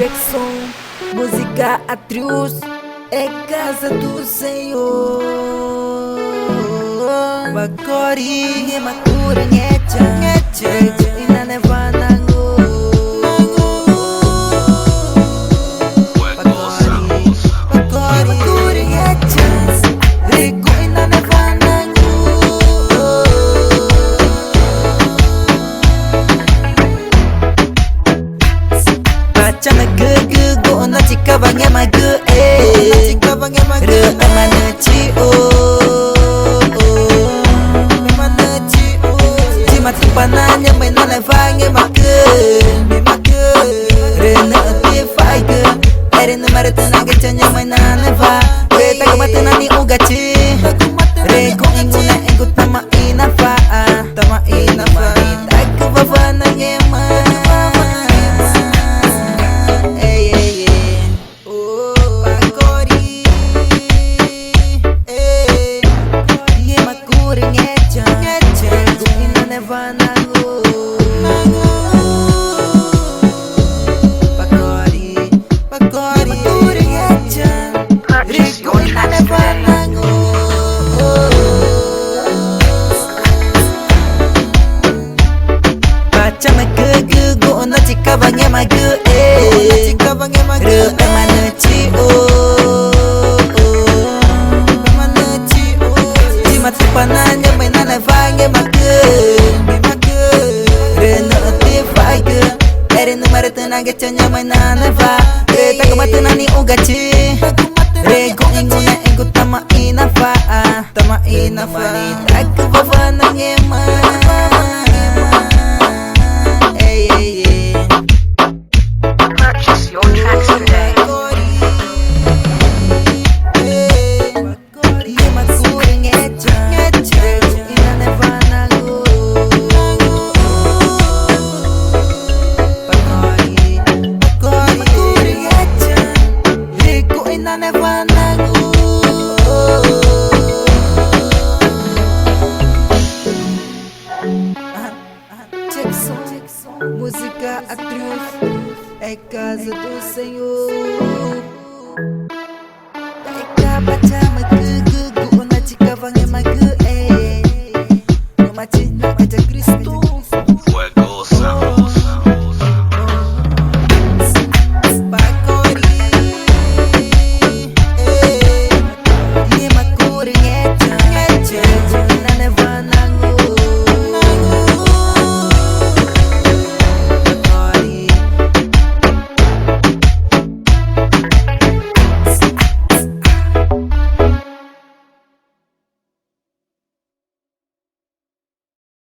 Jackson, música atriz, é casa do Senhor. Bakori, makura ngecha, ina nevana ngo. Bakori, makura ngecha, rico ina nevana ngo. Baca na gugu, go na chika bange magu, re amana chi pananya may nalavange magun re na ti faiga ere na marata na gachanya may nanava re tagamata na ni ugachi re ko inguna ingut na mainafa takababa na ngema Bakori ngema kure ngecha Nevana ngo. Bakori, makuri ngecha, rico ina nevana ngo. Baca na gugu, go na chika bange magu, re amana chi Jimat pananya may nalavange magun ere no marata na gachanya may nanava re tagamata na ni ugachi re ko inguna ingut tama inafa takababa na ngema Purchase your tracks today. Jackson, música atriz, é casa do Senhor.